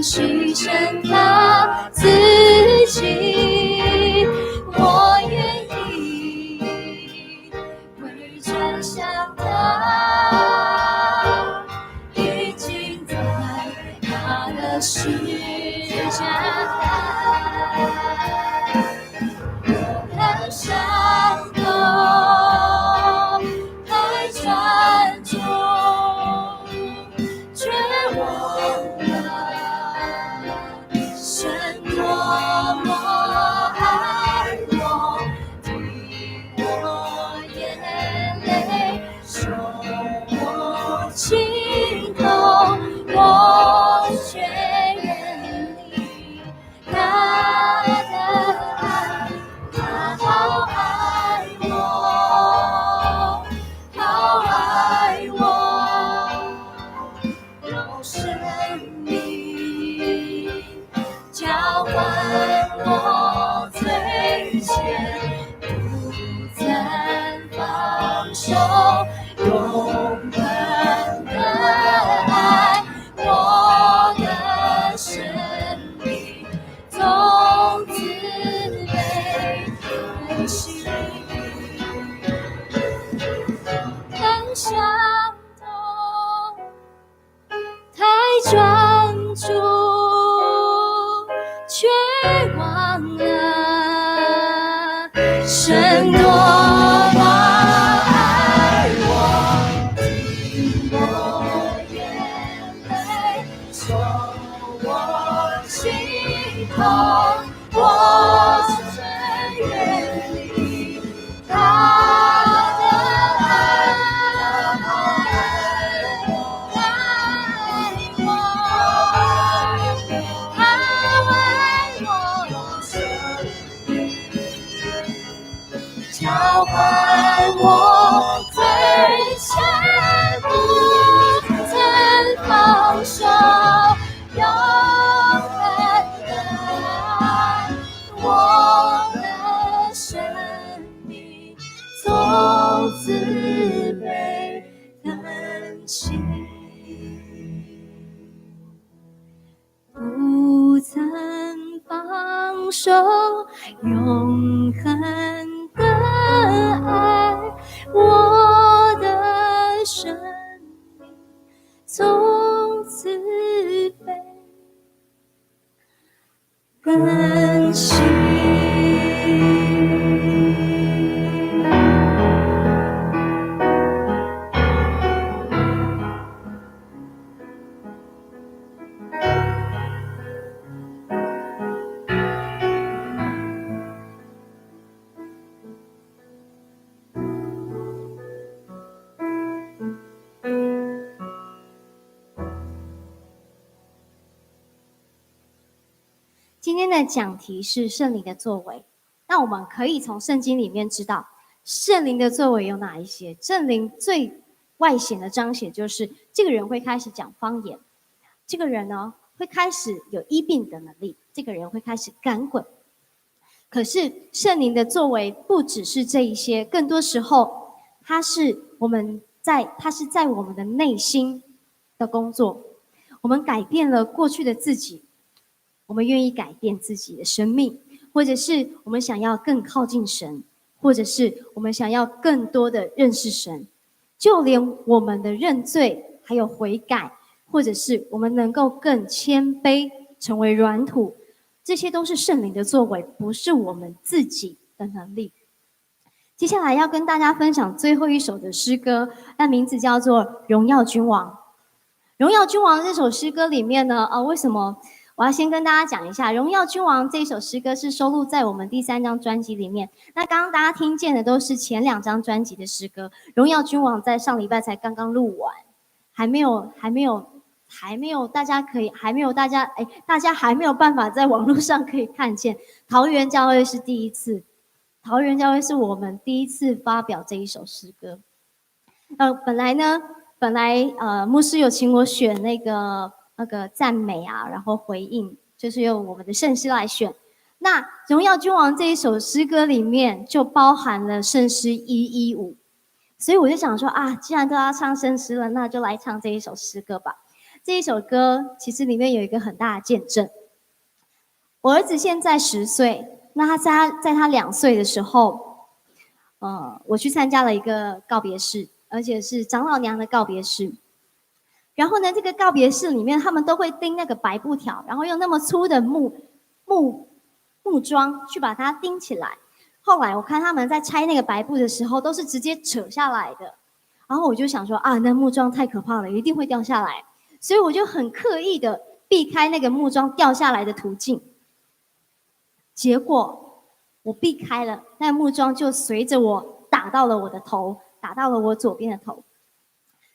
牺牲他自己，我愿意为转向他，已经在他的十架很伤痛，太专注，却忘了神多么爱我，替我眼泪受我心痛，我却愿意他的爱，他好爱我，好爱我，用生命交换我最前，不曾放手，永恒的爱，我的生命从此被更新，很伤痛，太专注，却忘了神多么爱我，替我眼泪受我心痛，我最愿意他的爱，他爱我，他爱我，交换我最前，不曾放手，永恒的爱，我的生命从此被更新，不曾放手，永恒的爱，我的生命从此被更新。今天的讲题是圣灵的作为，那我们可以从圣经里面知道圣灵的作为有哪一些。圣灵最外显的彰显就是这个人会开始讲方言，这个人呢会开始有医病的能力，这个人会开始赶鬼。可是圣灵的作为不只是这一些，更多时候它是在我们的内心的工作。我们改变了过去的自己，我们愿意改变自己的生命，或者是我们想要更靠近神，或者是我们想要更多的认识神，就连我们的认罪还有悔改，或者是我们能够更谦卑成为软土，这些都是圣灵的作为，不是我们自己的能力。接下来要跟大家分享最后一首的诗歌，那名字叫做《荣耀君王》。《荣耀君王》这首诗歌里面呢，为什么我要先跟大家讲一下，《荣耀君王》这一首诗歌是收录在我们第3张专辑里面。那刚刚大家听见的都是前2张专辑的诗歌，《荣耀君王》在上礼拜才刚刚录完，大家还没有办法在网络上可以看见。桃园教会是第一次，桃园教会是我们第一次发表这一首诗歌。本来牧师有请我选那个赞美啊，然后回应，就是用我们的圣诗来选。那《荣耀君王》这一首诗歌里面就包含了圣诗115，所以我就想说既然都要唱圣诗了，那就来唱这一首诗歌吧。这一首歌其实里面有一个很大的见证。我儿子现在10岁，那他在他2岁的时候，我去参加了一个告别式，而且是长老娘的告别式。然后呢，这个告别式里面，他们都会钉那个白布条，然后用那么粗的木桩去把它钉起来。后来我看他们在拆那个白布的时候，都是直接扯下来的。然后我就想说啊，那木桩太可怕了，一定会掉下来。所以我就很刻意的避开那个木桩掉下来的途径。结果我避开了，那木桩就随着我打到了我的头，打到了我左边的头。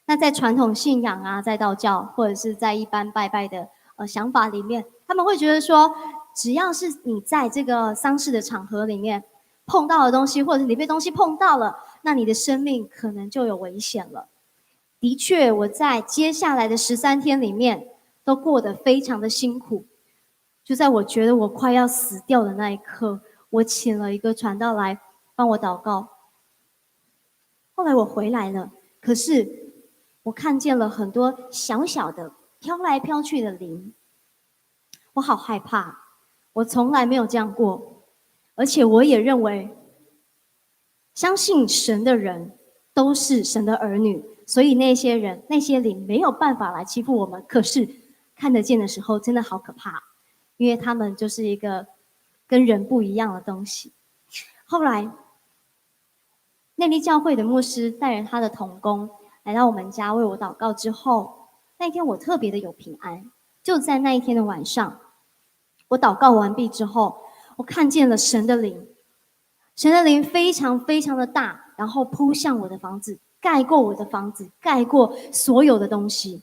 那在传统信仰啊，在道教或者是在一般拜拜的想法里面，他们会觉得说，只要是你在这个丧事的场合里面碰到的东西，或者是你被东西碰到了，那你的生命可能就有危险了。的确，我在接下来的13天里面都过得非常的辛苦。就在我觉得我快要死掉的那一刻，我请了一个传道来帮我祷告。后来我回来了，可是我看见了很多小小的飘来飘去的灵，我好害怕，我从来没有这样过。而且我也认为，相信神的人都是神的儿女，所以那些人那些灵没有办法来欺负我们。可是看得见的时候真的好可怕，因为他们就是一个跟人不一样的东西。后来内坜教会的牧师带着他的同工来到我们家为我祷告之后，那一天我特别的有平安。就在那一天的晚上，我祷告完毕之后，我看见了神的灵。神的灵非常非常的大，然后扑向我的房子，盖过我的房子，盖过所有的东西。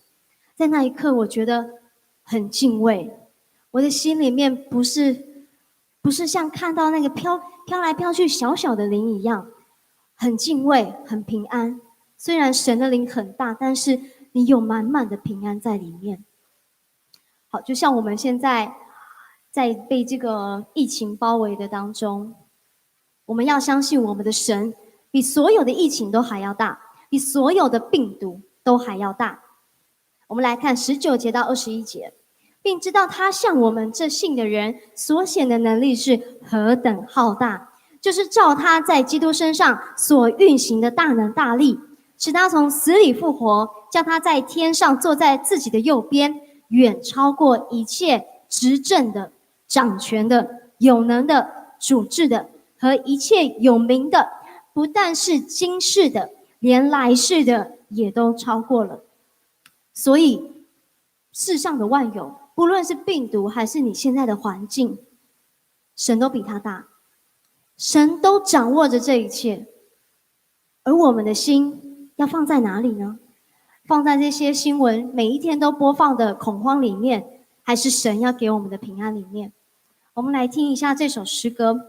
在那一刻我觉得很敬畏，我的心里面不是像看到那个飘来飘去小小的灵一样，很敬畏，很平安。虽然神的灵很大，但是你有满满的平安在里面。好，就像我们现在在被这个疫情包围的当中，我们要相信我们的神比所有的疫情都还要大，比所有的病毒都还要大。我们来看19节到21节，并知道他向我们这信的人所显的能力是何等浩大，就是照他在基督身上所运行的大能大力，使他从死里复活，叫他在天上坐在自己的右边，远超过一切执政的、掌权的、有能的、主治的和一切有名的，不但是今世的，连来世的也都超过了。所以世上的万有，不论是病毒还是你现在的环境，神都比他大，神都掌握着这一切。而我们的心要放在哪里呢？放在这些新闻每一天都播放的恐慌里面，还是神要给我们的平安里面？我们来听一下这首诗歌，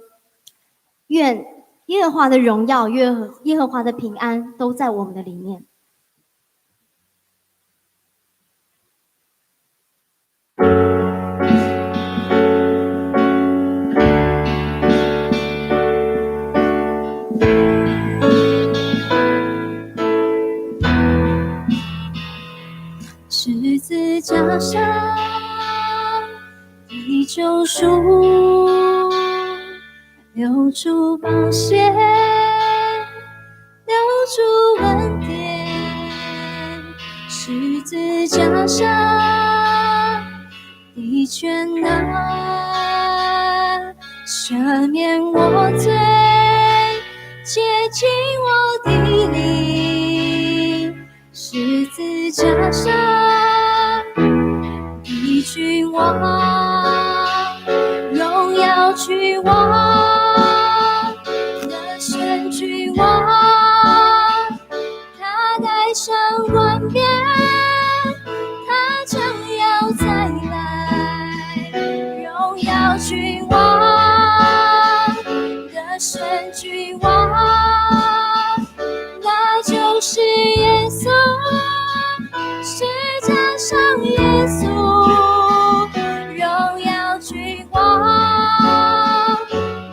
愿耶和华的荣耀、耶和华的平安都在我们的里面。十字架上的救赎，流出宝血，流出恩典。十字架上的全能，赦免我罪，洁净我的灵。十字架上的君王，荣耀君王的神君王，他带上冠冕，他将要再来。荣耀君王的神君王，那就是耶稣。十架上耶稣，荣耀君王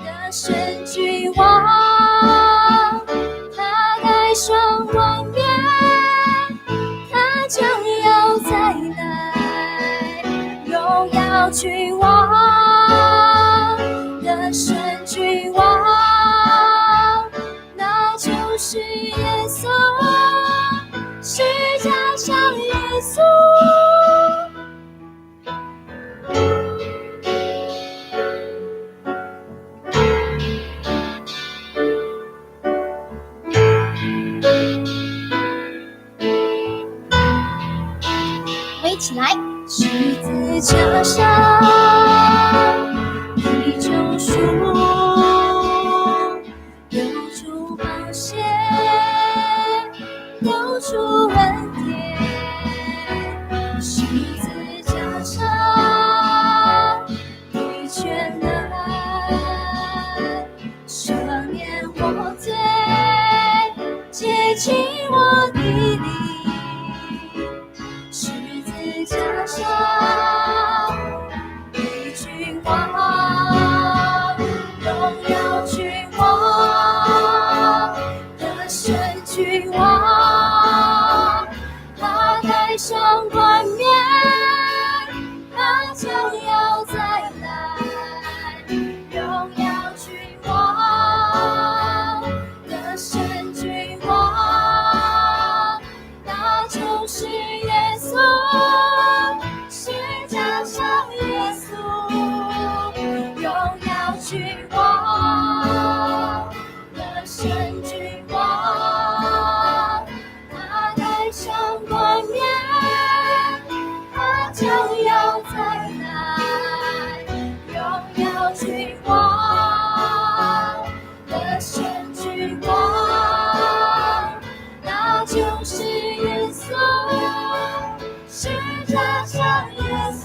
的神君王，他带双冠冕，他君王的神君王，那就是耶稣，是家乡耶稣。一起来，十字架上的救赎，流出宝血，流出恩典。十字架上的全能，赦免我罪，洁净我的灵。加上的君王，荣耀君王的神君王，他戴上冠冕，他将要再来。荣耀君王的神君王，那就是耶稣。君王的神君王，他戴上冠冕，他将要再来。荣耀君王的神君王，那就是耶稣，是家乡耶稣。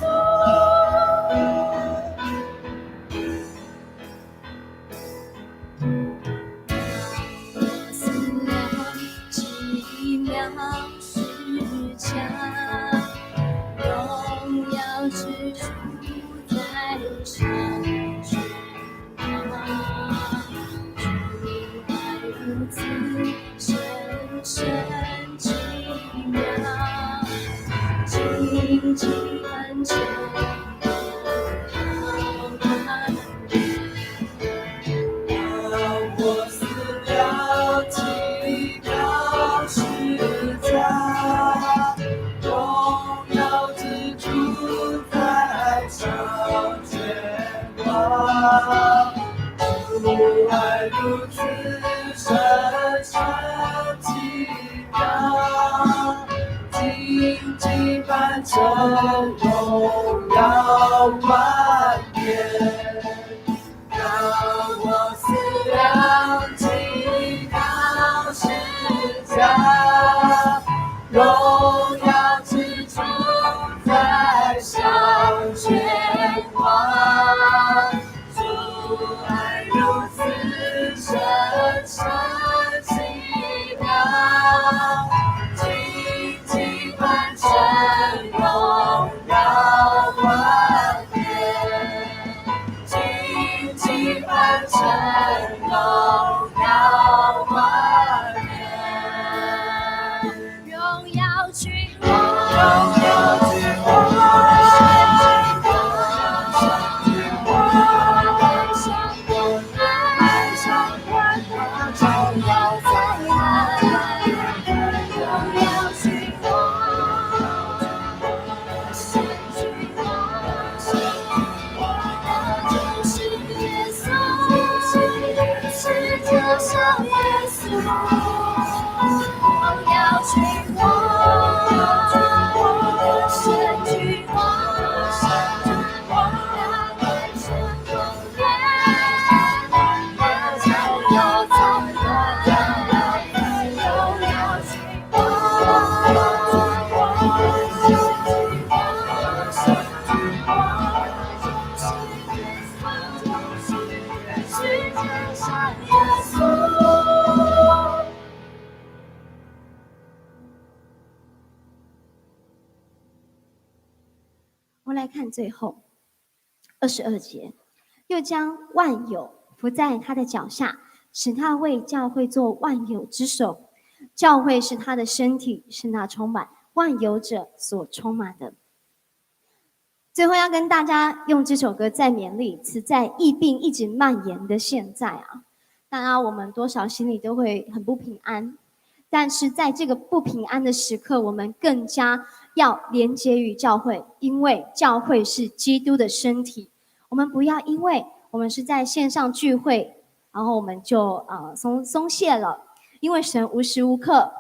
我们来看最后22节，又将万有伏在他的脚下，使他为教会做万有之首。教会是他的身体，是那充满万有者所充满的。最后要跟大家用这首歌再勉励一次，在疫病一直蔓延的现在啊，当然我们多少心里都会很不平安，但是在这个不平安的时刻，我们更加要连接于教会，因为教会是基督的身体。我们不要因为我们是在线上聚会，然后我们就松懈了，因为神无时无刻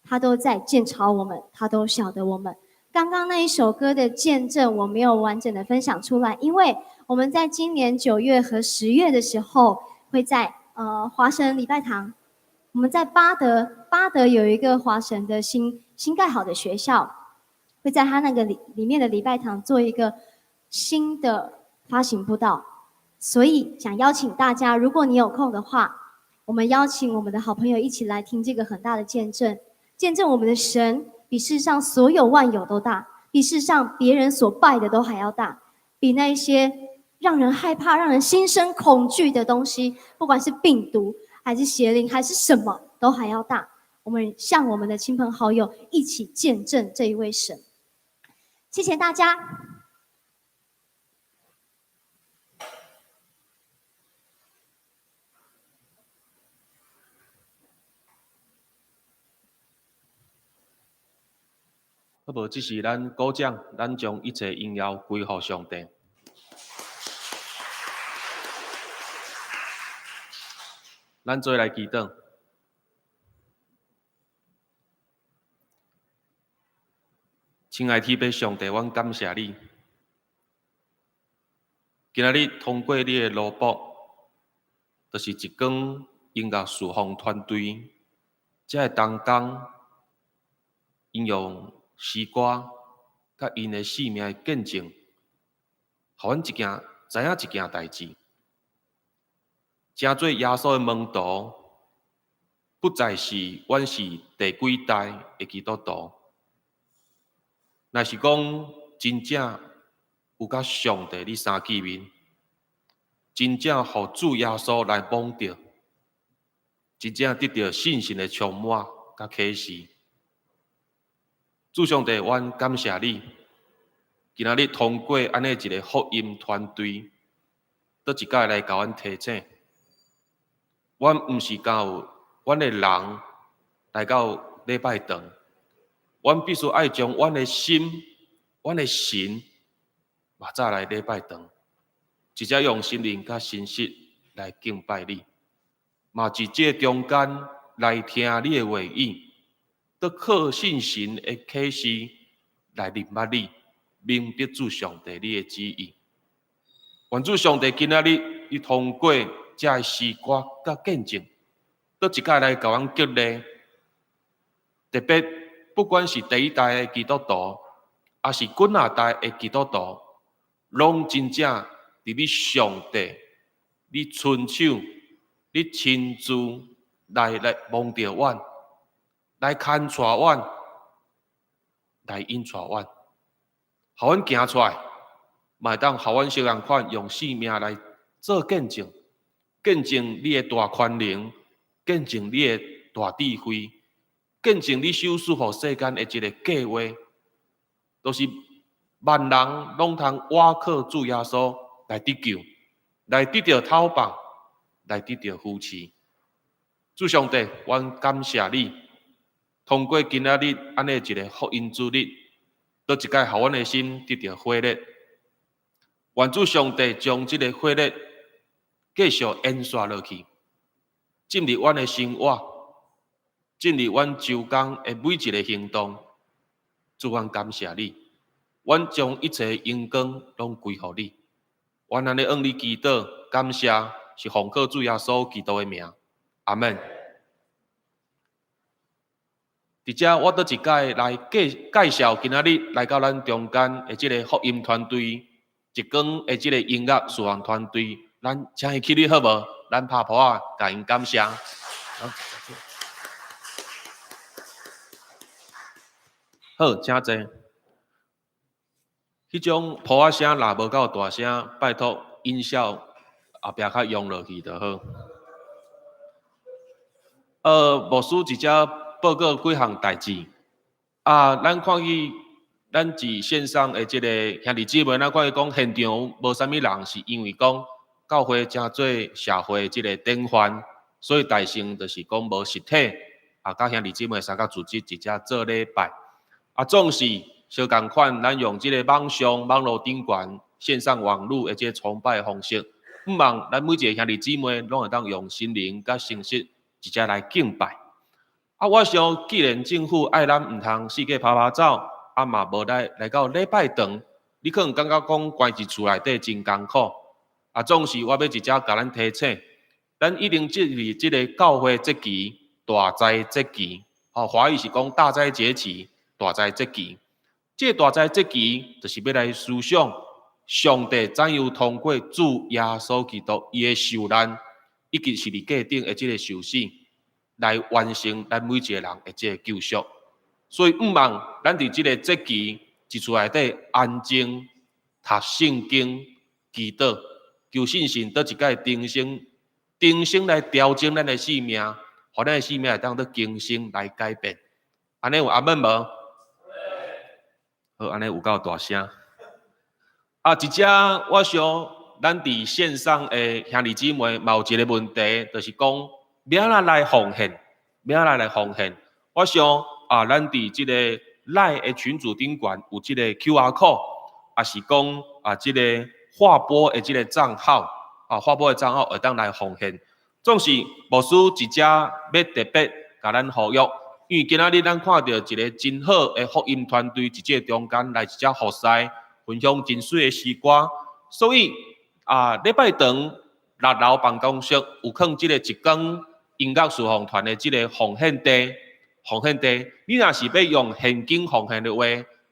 他都在鉴察我们，他都晓得我们。刚刚那一首歌的见证我没有完整的分享出来，因为我们在今年9月和10月的时候会在华神礼拜堂，我们在巴德有一个华神的新盖好的学校，会在他那个里面的礼拜堂做一个新的发行布道，所以想邀请大家，如果你有空的话，我们邀请我们的好朋友一起来听这个很大的见证，见证我们的神比世上所有万有都大，比世上别人所拜的都还要大，比那一些让人害怕、让人心生恐惧的东西，不管是病毒还是邪灵还是什么，都还要大。我们向我们的亲朋好友一起见证这一位神。谢谢大家。好无，这是咱鼓掌，咱将一切荣耀归乎上帝。咱做来祈祷，亲爱天父上帝，阮感谢你，今仔日通过你的罗卜，就是一光音乐侍奉团队，这当工因用诗歌，甲因的性命的见证，互阮知影一件代志，真做耶稣的门徒，不再是阮是第几代的基督徒。若是讲真正有甲上帝你相见面，真正互主耶稣来蒙着，真正得到信心的充满甲启示。主上帝，阮感谢你，今仔日通过安尼一个福音团队，倒一摆来甲阮提醒，阮毋是到阮的人来到礼拜堂，阮必须爱将阮的心、阮的神，嘛再来礼拜堂，直接用心灵甲心实来敬拜你，嘛伫这中间来听你的话语。都靠信神的启示来明白你，明白主上帝你的旨意。愿主上帝今仔日你通过这诗歌甲见证，倒一摆来甲阮激励。特别不管是第一代的基督徒，还是几仔代的基督徒，拢真正伫你上帝、你伸手、你亲自来望着阮。来牵带阮，来引带阮，互阮行出来，嘛当互阮小人款用性命来做见证，见证你的大权能，见证你的大智慧，见证你手术互世间的一个计划，都是万人拢通倚靠主耶稣来得救，来得到讨棒，来得到扶持。主上帝，阮感谢你。通过今仔日安尼一个福音之日，倒一摆，互阮的心得到火热。愿主上帝将这个火热继续延续落去，进入阮的生活，进入阮周工的每一个行动。主，阮感谢你，阮将一切荣光拢归乎你。阮安尼向你祈祷，感谢是奉靠主耶稣基督的名，阿门。伫遮，我倒一摆来介绍今仔日来到咱中间的这个福音团队，一光的这个音乐侍奉团队，咱请伊起立好无？咱拍鼓啊，甲因感谢。好，请坐。迄种鼓仔声若无够大声，拜托音效后壁较用落去就好。牧师一只报告几项代志。咱看去咱伫线上的即个兄弟姊妹，咱看伊讲现场无啥物人，是因为讲教会正做社会即个典范，所以大圣就是讲无实体，甲兄弟姊妹三个组织一只做礼拜，总是相共款，咱用即个网络顶悬线上网络的即个崇拜方式，毋望咱每一个兄弟姊妹拢会当用心灵甲诚实一只来敬拜。我想既然政府爱咱毋通四界拍走，嘛无来到礼拜堂，你可能感觉讲关伫厝内底真艰苦，总是我要一只甲咱提醒，咱一定即是即个教会节期、大斋节期，华语是讲大斋节期、大斋节期。这个大斋节期，就是要来思想上帝怎样通过主耶稣基督伊的受难，以及十字架顶的这个受死，来完成咱每一个人的这个救赎。所以毋望咱伫这个节期，一厝内底安静读圣经、祈祷、求信心，倒一摆定生来调整咱的性命，互咱的性命会当得更新来改变。安尼有阿门无？好，安尼有够大声。一只我想咱伫线上的兄弟姊妹嘛有一个问题，就是讲明仔来奉献。我想咱伫即个赖的群组顶悬有即个 QR code， 也是讲即个划拨的即个账号，划拨的账号会当来奉献。总是牧师一只要特别甲咱呼吁，因为今仔日咱看到一个真好的福音团队，伫这中间来一只服侍，分享真水的诗歌。所以礼拜堂6楼办公室有放即个一光音乐侍奉团的即个奉献地。你若是要用现金奉献的话，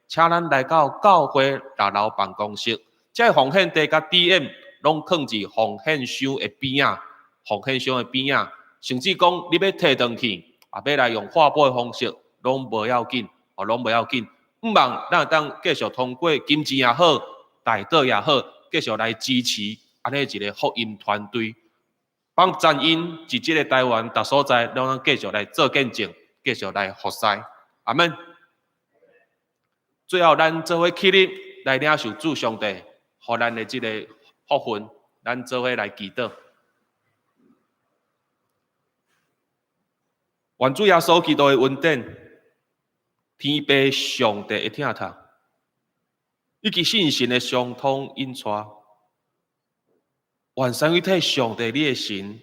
请咱来到教会6楼办公室，这奉献地甲 DM 拢放伫奉献箱的边仔，甚至讲你要摕回去，要来用划拨的方式，拢无要紧。毋望咱当继续通过金钱也好、代祷也好，继续来支持安尼一个福音团队，帮赞因伫即个台湾各所在，拢继续来做见证。继续来服侍，阿们。最后，咱做伙起立来领受主上帝予咱的这个福分，咱做伙来祈祷。愿主耶稣基督的恩典、天父上帝的疼痛，以及信神的相通引带，愿三位一体上帝你的神，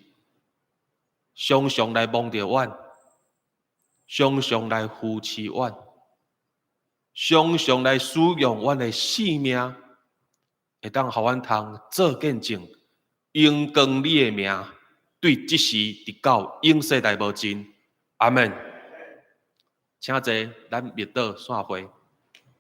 常常来望着阮。常常来扶持阮，常常来使用阮的性命，会当互阮通做见证，荣光你的名，对即时直到永世代无尽。阿门。请坐，咱灭祷散会。